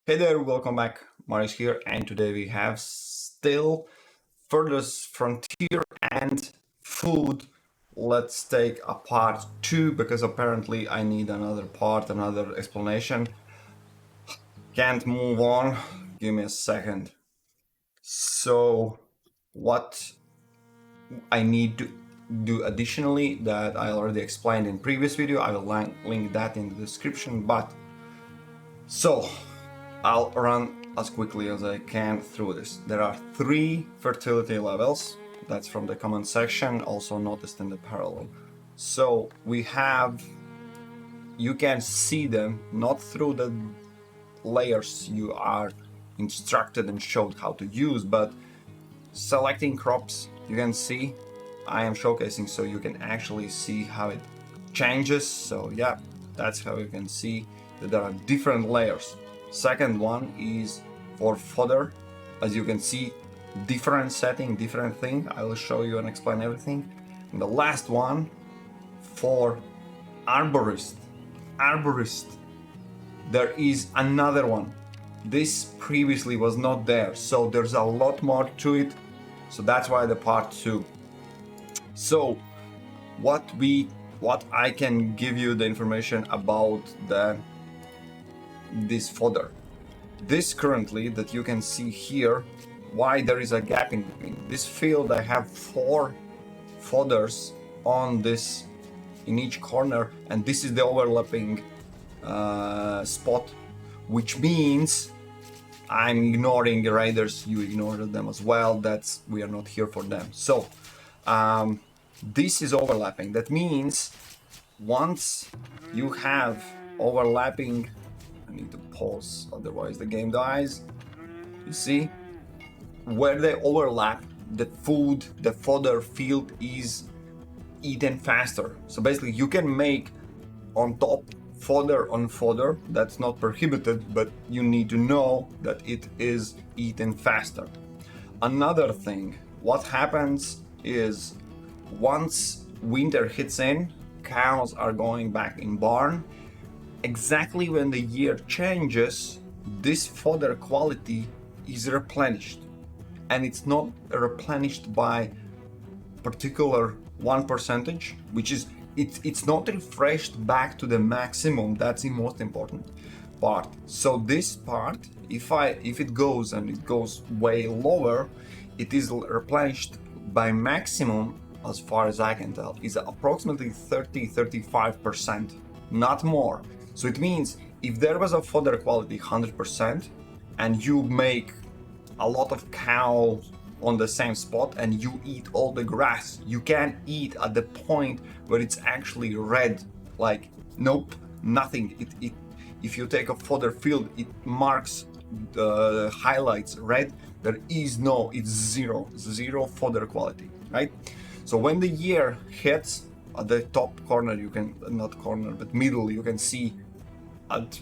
Hey there, welcome back. Marius here, and today we have still Farthest Frontier and food. Let's take a part 2 because apparently I need another part, another explanation. Can't move on. Give me a second. So, what I need to do additionally that I already explained in previous video, I will link that in the description. But so I'll run as quickly as I can through this. There are 3 fertility levels. That's from the comment section, also noticed in the parallel. So we have, you can see them not through the layers you are instructed and showed how to use, but selecting crops, you can see I am showcasing so you can actually see how it changes. So yeah, that's how you can see that there are different layers. Second one is for fodder. As you can see, different setting, different thing. I will show you and explain everything. And the last one for arborist. There is another one. This previously was not there, so there's a lot more to it. So that's why the part 2. So what I can give you the information about this fodder. This currently that you can see here, why there is a gap in between. This field I have 4 fodders on this in each corner, and this is the overlapping spot, which means I'm ignoring the raiders. You ignore them as well. That's, we are not here for them. So this is overlapping. That means once you have overlapping, I need to pause, otherwise the game dies. You see, where they overlap, the food, the fodder field is eaten faster. So basically you can make on top fodder on fodder. That's not prohibited, but you need to know that it is eaten faster. Another thing, what happens is once winter hits in, cows are going back in barn. Exactly when the year changes, this fodder quality is replenished, and it's not replenished by particular 1%, which is it's not refreshed back to the maximum. That's the most important part. So this part, if it goes and it goes way lower, it is replenished by maximum, as far as I can tell, is approximately 30-35%, not more. So it means if there was a fodder quality 100% and you make a lot of cows on the same spot and you eat all the grass, you can eat at the point where it's actually red, like nope, nothing. If you take a fodder field, it marks the highlights red. There is no, it's zero fodder quality, right? So when the year hits, at the top corner, you can, not corner but middle, you can see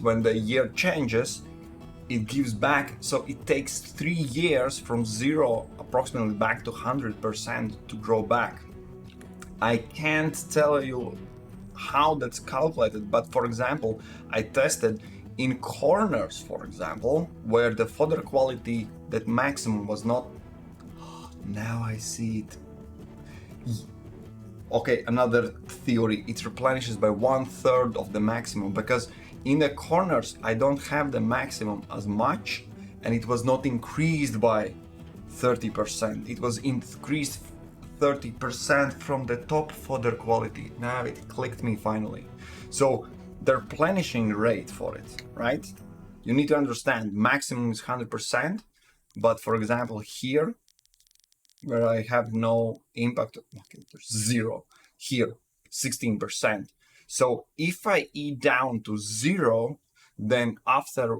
when the year changes, it gives back. So it takes 3 years from 0 approximately back to 100% to grow back. I can't tell you how that's calculated, but for example, I tested in corners, for example, where the fodder quality, that maximum was not. Now I see it. Okay, another theory, it replenishes by 1/3 of the maximum, because in the corners I don't have the maximum as much, and it was not increased by 30%. It was increased 30% from the top fodder quality. Now it clicked me finally. So the replenishing rate for it, right? You need to understand maximum is 100%, but for example here, where I have no impact, okay, there's 0. Here, 16%. So if I eat down to 0, then after,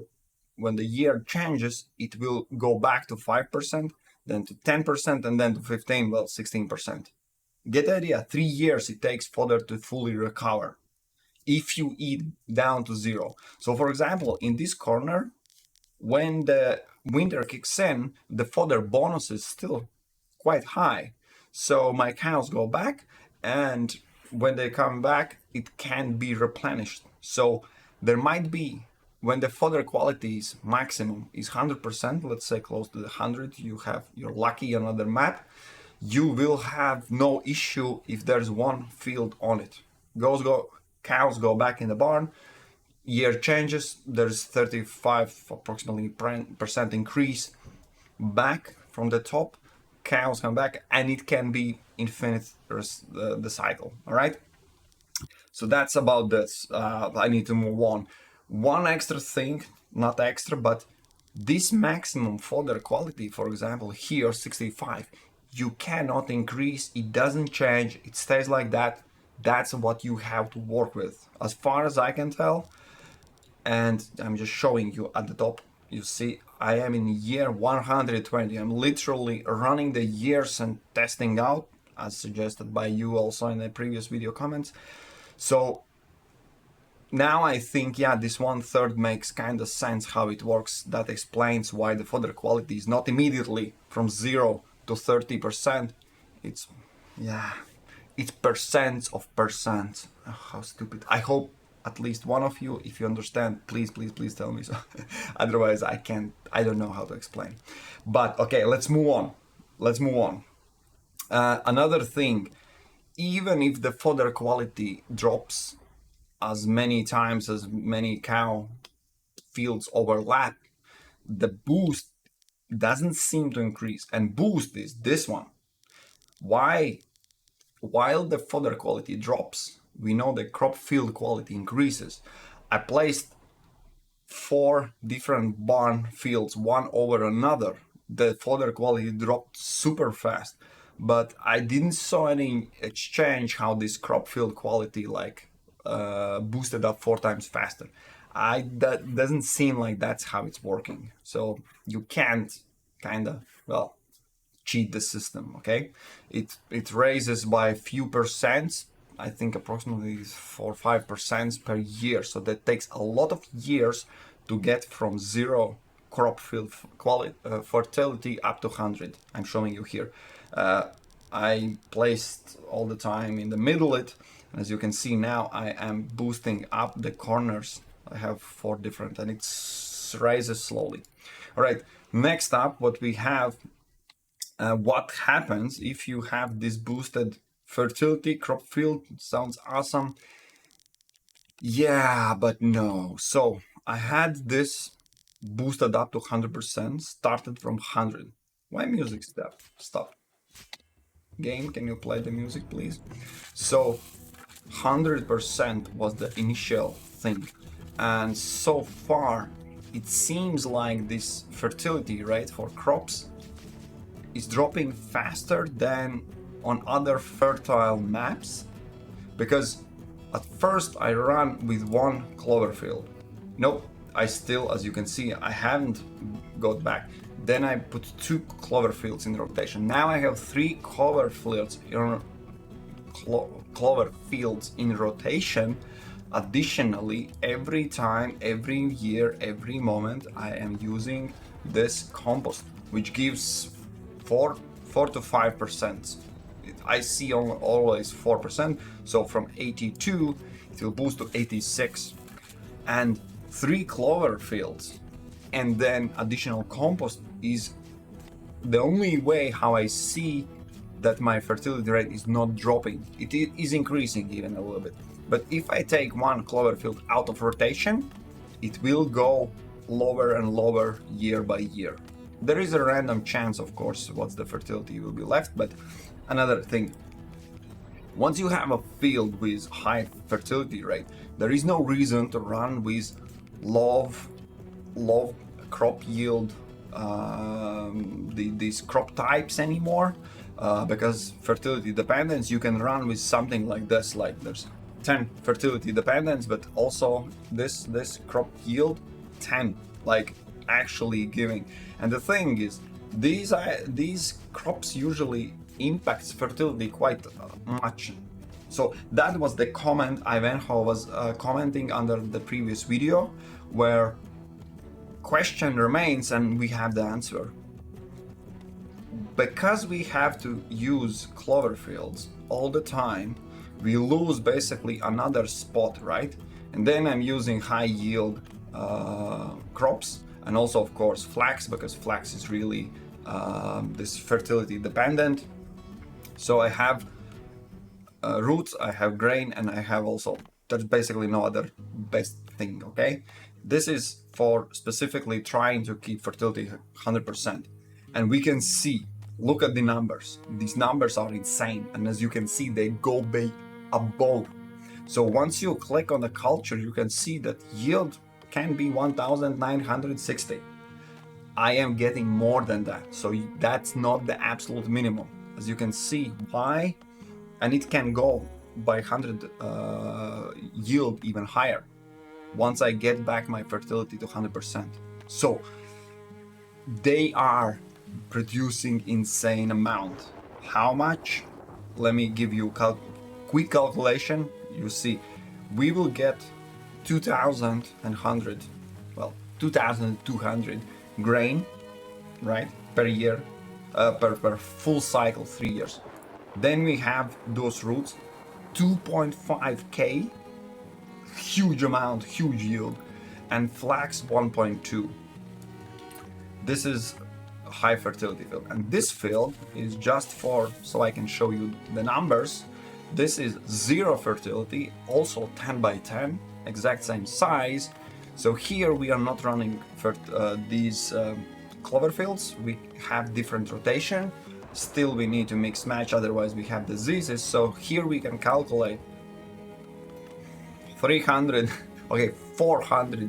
when the year changes, it will go back to 5%, then to 10%, and then to 15, well, 16%. Get the idea, 3 years it takes fodder to fully recover if you eat down to 0. So for example, in this corner, when the winter kicks in, the fodder bonus is still quite high. So my cows go back, and when they come back, it can be replenished. So there might be when the fodder quality is maximum is 100%, let's say close to the 100, you're lucky on another map, you will have no issue if there's one field on it. Cows go back in the barn, year changes, there's 35 approximately percent increase back from the top, cows come back, and it can be infinite the cycle. All right, so that's about this. I need to move on. One extra thing, not extra, but this maximum fodder quality, for example here 65, you cannot increase, it doesn't change, it stays like that. That's what you have to work with as far as I can tell. And I'm just showing you at the top, you see I am in year 120. I'm literally running the years and testing out as suggested by you also in the previous video comments. So now I think, yeah, this 1/3 makes kind of sense how it works. That explains why the fodder quality is not immediately from 0 to 30%. It's, yeah, it's percents of percent. Oh, how stupid. I hope at least one of you, if you understand, please tell me so. Otherwise I don't know how to explain. But okay, let's move on. Another thing, even if the fodder quality drops as many times as many cow fields overlap, the boost doesn't seem to increase. And boost is this one. Why? While the fodder quality drops, we know the crop field quality increases. I placed 4 different barn fields, one over another. The fodder quality dropped super fast, but I didn't saw any exchange how this crop field quality like boosted up 4 times faster. That doesn't seem like that's how it's working. So you can't kind of, well, cheat the system, okay? It raises by a few percents, I think approximately 4 or 5% per year. So that takes a lot of years to get from 0 crop field quality, fertility up to 100. I'm showing you here. I placed all the time in the middle it. As you can see now, I am boosting up the corners. I have 4 different, and it rises slowly. All right, next up, what we have, what happens if you have this boosted fertility crop field? Sounds awesome. Yeah, but no. So I had this boosted up to 100%, started from 100. Why music stop? Game, can you play the music, please? So 100% was the initial thing, and so far it seems like this fertility rate for crops is dropping faster than on other fertile maps, because at first I ran with 1 clover field. Nope, I still, as you can see, I haven't got back. Then I put 2 clover fields in rotation. Now I have 3 clover fields in rotation. Additionally, every time, every year, every moment, I am using this compost, which gives 4 to 5%. I see always 4%, so from 82 it will boost to 86, and 3 clover fields and then additional compost is the only way how I see that my fertility rate is not dropping. It is increasing even a little bit, but if I take 1 clover field out of rotation, it will go lower and lower year by year. There is a random chance, of course, what the fertility will be left, but another thing, once you have a field with high fertility rate, there is no reason to run with low crop yield, these crop types anymore, because fertility dependence, you can run with something like this, like there's 10 fertility dependence, but also this crop yield 10, like actually giving. And the thing is, these crops usually impacts fertility quite much. So that was the comment Ivanhoe was commenting under the previous video, where question remains and we have the answer. Because we have to use clover fields all the time, we lose basically another spot, right? And then I'm using high yield crops, and also of course flax, because flax is really this fertility dependent. So I have roots, I have grain, and I have also, there's basically no other best thing, okay? This is for specifically trying to keep fertility 100%. And we can see, look at the numbers. These numbers are insane. And as you can see, they go big above. So once you click on the culture, you can see that yield can be 1960. I am getting more than that. So that's not the absolute minimum. As you can see, why? And it can go by 100 yield even higher once I get back my fertility to 100%. So they are producing insane amount. How much? Let me give you quick calculation. You see, we will get 2,200 grain, right, per year, per full cycle, 3 years. Then we have those roots, 2.5k, huge amount, huge yield, and flax 1.2. This is a high fertility field, and this field is just for, so I can show you the numbers. This is 0 fertility, also 10 by 10, exact same size. So here we are not running these clover fields. We have different rotation. Still we need to mix match, otherwise we have diseases. So here we can calculate 400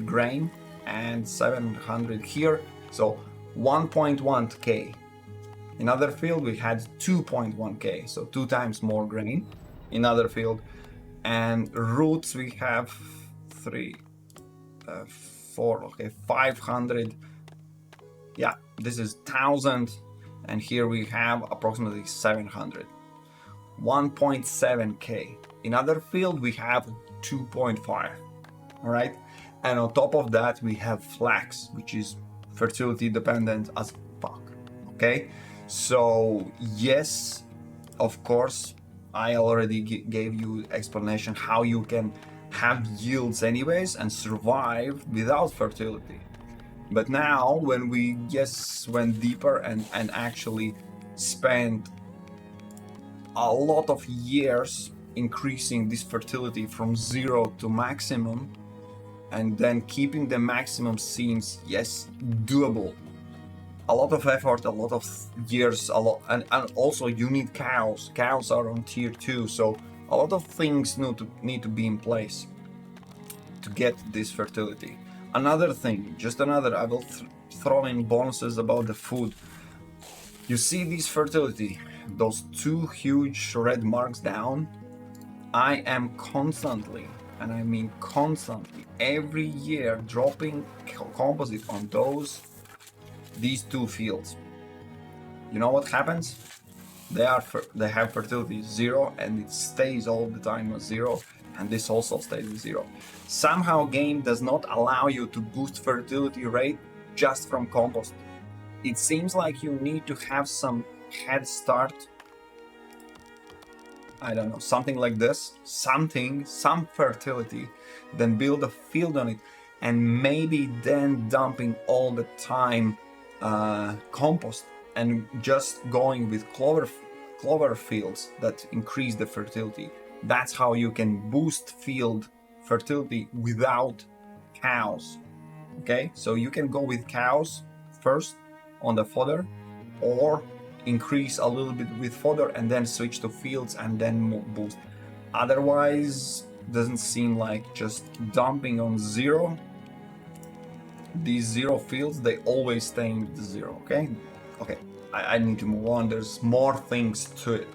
grain and 700 here. So 1.1k. In other field we had 2.1k, so 2 times more grain in other field. And roots we have 500. Yeah, this is 1000, and here we have approximately 700. 1.7k. In other field we have 2.5. all right, and on top of that we have flax, which is fertility dependent as fuck. Okay, so yes, of course, I already gave you explanation how you can have yields anyways and survive without fertility. But now when we went deeper and actually spent a lot of years increasing this fertility from 0 to maximum, and then keeping the maximum seems doable. A lot of effort, a lot of years, and also you need cows. Cows are on tier 2, so a lot of things need to be in place to get this fertility. Another thing, I will throw in bonuses about the food. You see this fertility, those 2 huge red marks down? I am constantly, and I mean constantly, every year dropping composite on these 2 fields. You know what happens? They have fertility 0, and it stays all the time at 0, and this also stays at 0. Somehow game does not allow you to boost fertility rate just from compost. It seems like you need to have some head start. I don't know, something like this, some fertility, then build a field on it, and maybe then dumping all the time compost and just going with clover fields that increase the fertility. That's how you can boost field fertility without cows. Okay, so you can go with cows first on the fodder, or increase a little bit with fodder and then switch to fields and then boost. Otherwise, doesn't seem like just dumping on 0. These 0 fields, they always stay with 0. Okay, I need to move on. There's more things to it.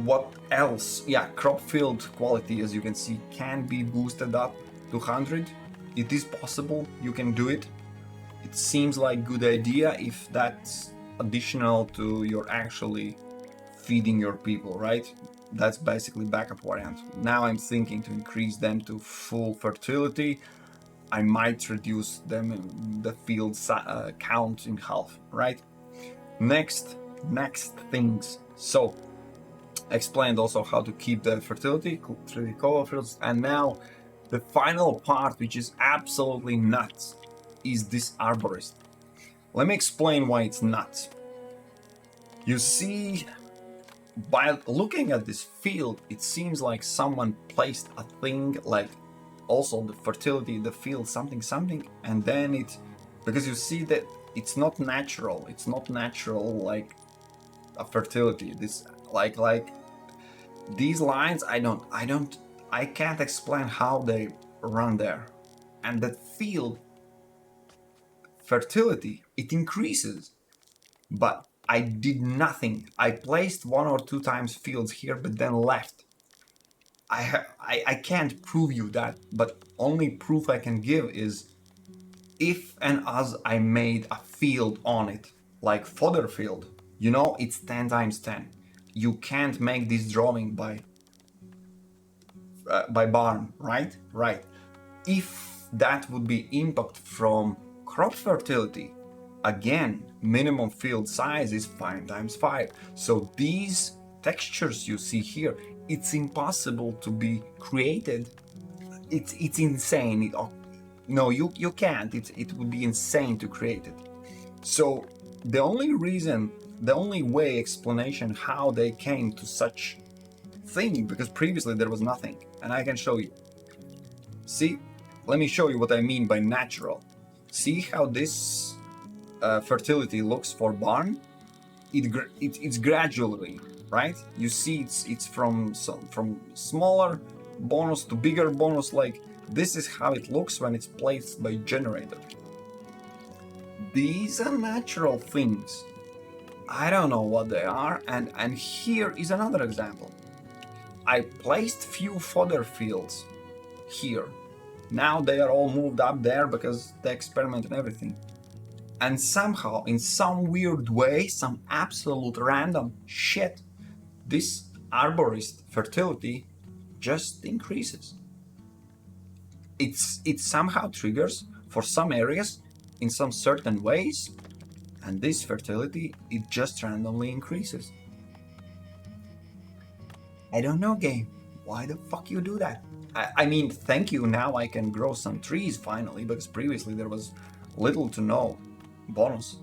What else? Yeah, crop field quality, as you can see, can be boosted up to 100. It is possible, you can do it. It seems like good idea if that's additional to your actually feeding your people, right? That's basically backup variant. Now I'm thinking to increase them to full fertility. I might reduce them the field count in half, right? Next things. So explained also how to keep the fertility through the cover fields, and now The final part, which is absolutely nuts, is this arborist. Let me explain why it's nuts. You see, by looking at this field, it seems like someone placed a thing like also the fertility, the field, something, and then it, because you see that it's not natural like a fertility. This like these lines, I can't explain how they run there. And that field fertility, it increases, but I did nothing. I placed 1 or 2 times fields here, but then left. I can't prove you that, but only proof I can give is if and as I made a field on it, like fodder field, you know, it's 10 times 10. You can't make this drawing by barn, right? Right. If that would be impact from crop fertility, again, minimum field size is 5 times 5. So these textures you see here, it's impossible to be created. It's insane. No, you can't. It would be insane to create it. So the only way explanation how they came to such thing, because previously there was nothing, and I can show you. See, let me show you what I mean by natural. See how this fertility looks for barn? It's gradually, right? You see, it's from smaller bonus to bigger bonus. Like this is how it looks when it's placed by generator. These are natural things. I don't know what they are, and here is another example. I placed few fodder fields here. Now they are all moved up there because the experiment and everything. And somehow, in some weird way, some absolute random shit, this arborist fertility just increases. It somehow triggers for some areas in some certain ways, and this fertility, it just randomly increases. I don't know, game. Why the fuck you do that? I mean, thank you, now I can grow some trees finally, because previously there was little to no bonus,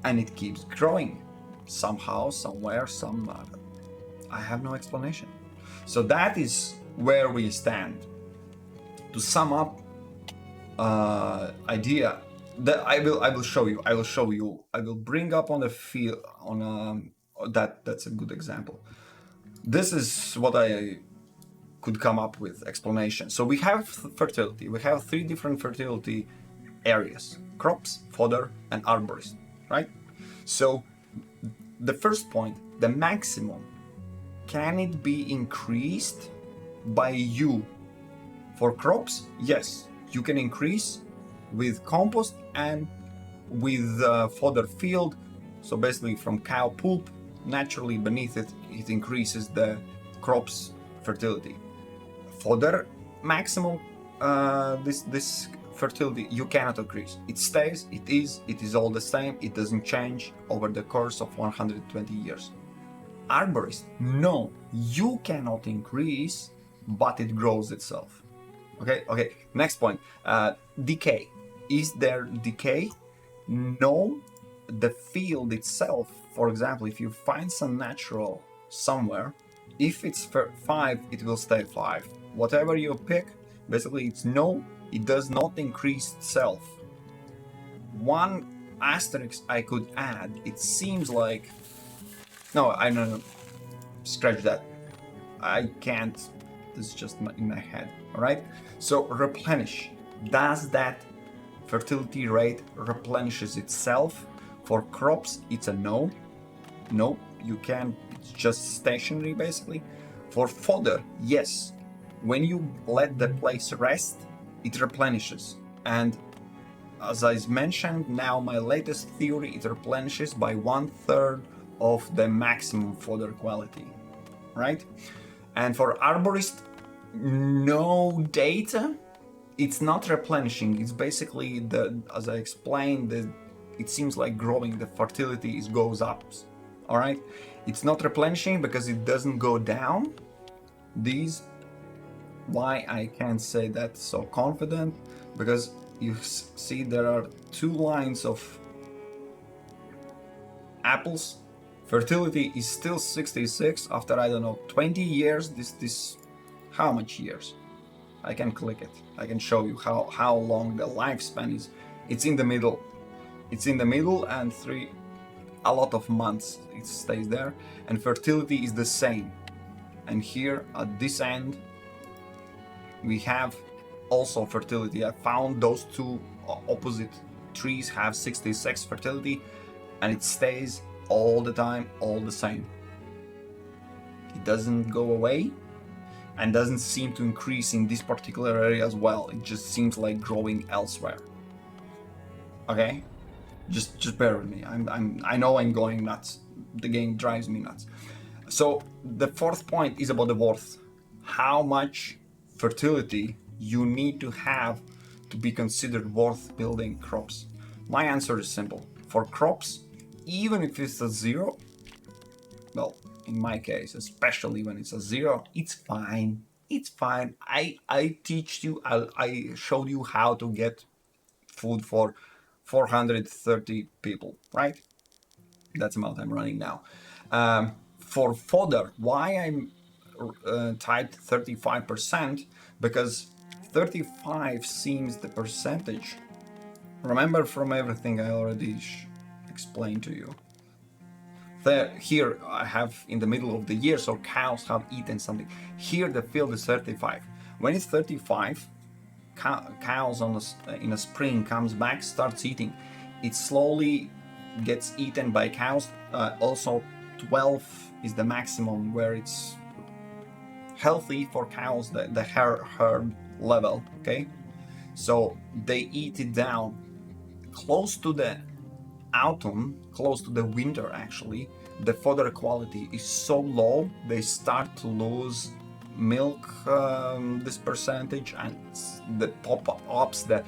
and it keeps growing somehow, somewhere, I have no explanation. So that is where we stand. To sum up, idea that I will show you. I will bring up on the field on that's a good example. This is what I could come up with explanation. So we have fertility. We have 3 different fertility areas: crops, fodder, and arborist, right? So the first point, the maximum, can it be increased by you? For crops, yes, you can increase with compost and with fodder field. So basically from cow poop, naturally beneath it, it increases the crops fertility. Fodder maximum, this fertility you cannot increase. It stays, it is all the same, it doesn't change over the course of 120 years. Arborist, no, you cannot increase, but it grows itself. Okay, next point, decay. Is there decay? No, the field itself, for example, if you find some natural somewhere, if it's 5, it will stay 5. Whatever you pick, basically it's no, it does not increase itself. One asterisk I could add, it seems like, no, scratch that. I can't, this is just in my head, all right? So replenish, does that fertility rate replenishes itself? For crops, it's a no. No, you can't, it's just stationary basically. For fodder, yes. When you let the place rest, it replenishes. And as I mentioned, now my latest theory, it replenishes by 1/3 of the maximum fodder quality, right? And for arborist, no data. It's not replenishing. It's basically as I explained, it seems like growing, the fertility goes up. All right, it's not replenishing because it doesn't go down. These Why I can't say that so confident? Because you see there are two lines of apples. Fertility is still 66 after, I don't know, 20 years. This how much years? I can click it. I can show you how long the lifespan is. It's in the middle. It's in the middle, and a lot of months it stays there. And fertility is the same. And here at this end, we have also fertility. I found those two opposite trees have 66 fertility, and it stays all the time, all the same. It doesn't go away and doesn't seem to increase in this particular area as well. It just seems like growing elsewhere. Okay, just bear with me. I know I'm going nuts. The game drives me nuts. So the fourth point is about the worth. How much fertility you need to have to be considered worth building crops? My answer is simple. For crops, even if it's a zero, well, in my case, especially when it's a zero, it's fine. It's fine. I teach you, I showed you how to get food for 430 people, right? That's the amount I'm running now. For fodder, why I'm typed 35%? Because 35 seems the percentage. Remember from everything I already explained to you. Here I have in the middle of the year, so cows have eaten something. Here the field is 35. When it's 35, cows in a spring comes back, starts eating. It slowly gets eaten by cows. Also 12 is the maximum where it's healthy for cows, the herd level, okay? So they eat it down. Close to the autumn, close to the winter actually, the fodder quality is so low, they start to lose milk, this percentage, and the pop-ups, the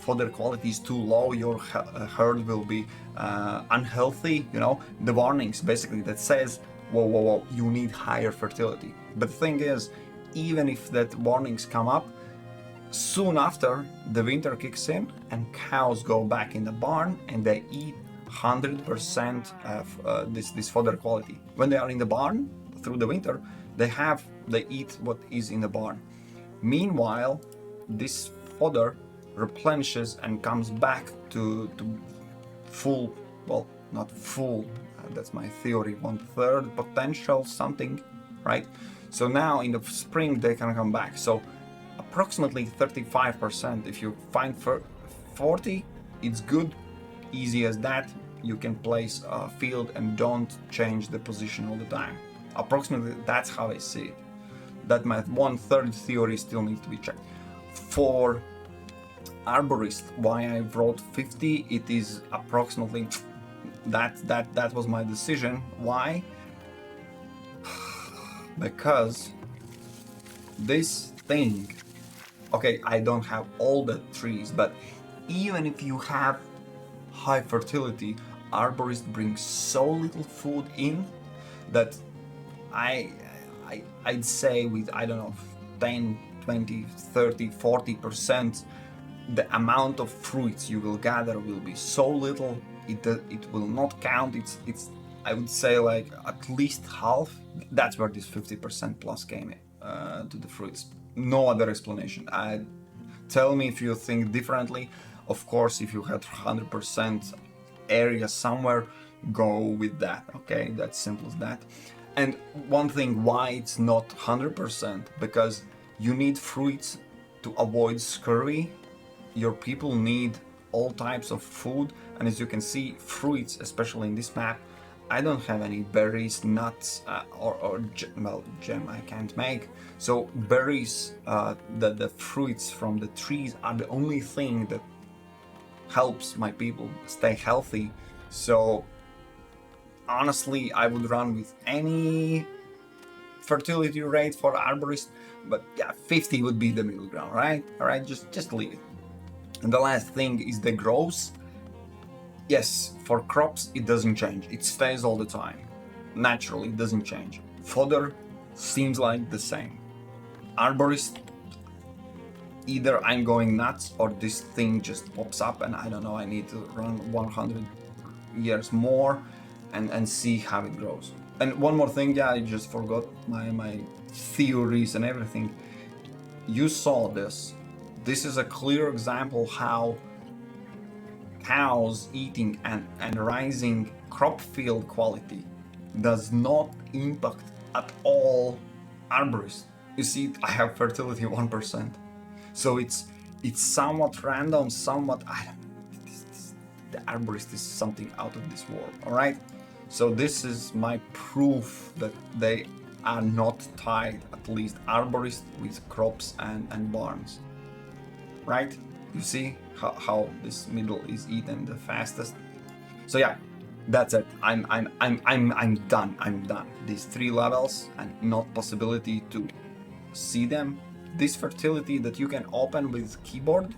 fodder quality is too low, your herd will be unhealthy, you know, the warnings basically that says, whoa, you need higher fertility. But the thing is, even if that warnings come up, soon after the winter kicks in and cows go back in the barn and they eat 100% of this fodder quality. When they are in the barn through the winter, they eat what is in the barn. Meanwhile, this fodder replenishes and comes back to full, well, not full, that's my theory, 1/3 potential something, right? So now in the spring they can come back. So approximately 35%. If you find 40, it's good, easy as that. You can place a field and don't change the position all the time. Approximately that's how I see it. That my 1/3 theory still needs to be checked. For Arborist, why I wrote 50, it is approximately that was my decision. Why? Because this thing, okay, I don't have all the trees, but even if you have high fertility, Arborist brings so little food in that I'd say with, I don't know, 10, 20, 30, 40%, the amount of fruits you will gather will be so little, it will not count. It's I would say like at least half. That's where this 50% plus came in, to the fruits. No other explanation. Tell me if you think differently. Of course, if you had 100% area somewhere, go with that, okay? That's simple as that. And one thing why it's not 100%, because you need fruits to avoid scurvy. Your people need all types of food, and as you can see, fruits, especially in this map, I don't have any berries, nuts, or jam I can't make. So berries, the fruits from the trees are the only thing that helps my people stay healthy. So honestly, I would run with any fertility rate for Arborist, but yeah, 50 would be the middle ground, right? All right, just leave it. And the last thing is the growth. Yes, for crops it doesn't change, it stays all the time. Naturally, it doesn't change. Fodder seems like the same. Arborist, either I'm going nuts or this thing just pops up and I don't know, I need to run 100 years more and see how it grows. And one more thing, yeah, I just forgot my theories and everything. You saw this. This is a clear example how cows eating and rising crop field quality does not impact at all arborist. You see, I have fertility 1%. So it's somewhat random, somewhat, I don't know, the arborist is something out of this world, all right? So this is my proof that they are not tied, at least arborist, with crops and barns, right? You see how this middle is eaten the fastest. So yeah, that's it. I'm done. I'm done. These 3 levels and not possibility to see them. This fertility that you can open with keyboard.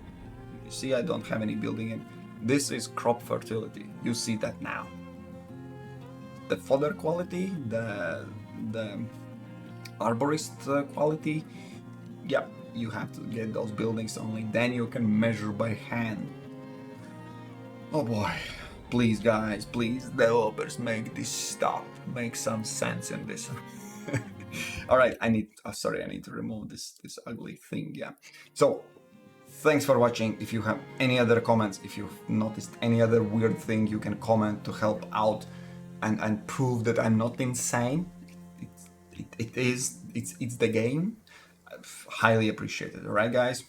You see, I don't have any building in. This is crop fertility. You see that now. The fodder quality, the arborist quality. Yeah, you have to get those buildings only. Then you can measure by hand. Oh boy. Please, guys, please, developers, make this stop. Make some sense in this. All right, I need to remove this ugly thing. Yeah. So, thanks for watching. If you have any other comments, if you've noticed any other weird thing, you can comment to help out and prove that I'm not insane. It's the game. Highly appreciated. All right, guys.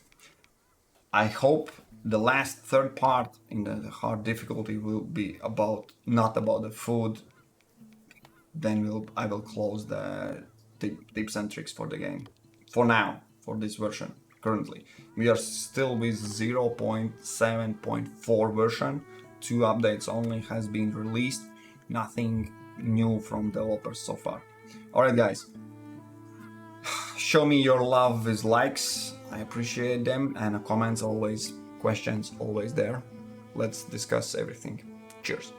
I hope the last third part in the hard difficulty will be not about the food. Then I will close the tips and tricks for the game. For now, for this version, currently. We are still with 0.7.4 version. 2 updates only has been released. Nothing new from developers so far. Alright guys, show me your love with likes. I appreciate them, and comments always, questions always there. Let's discuss everything. Cheers.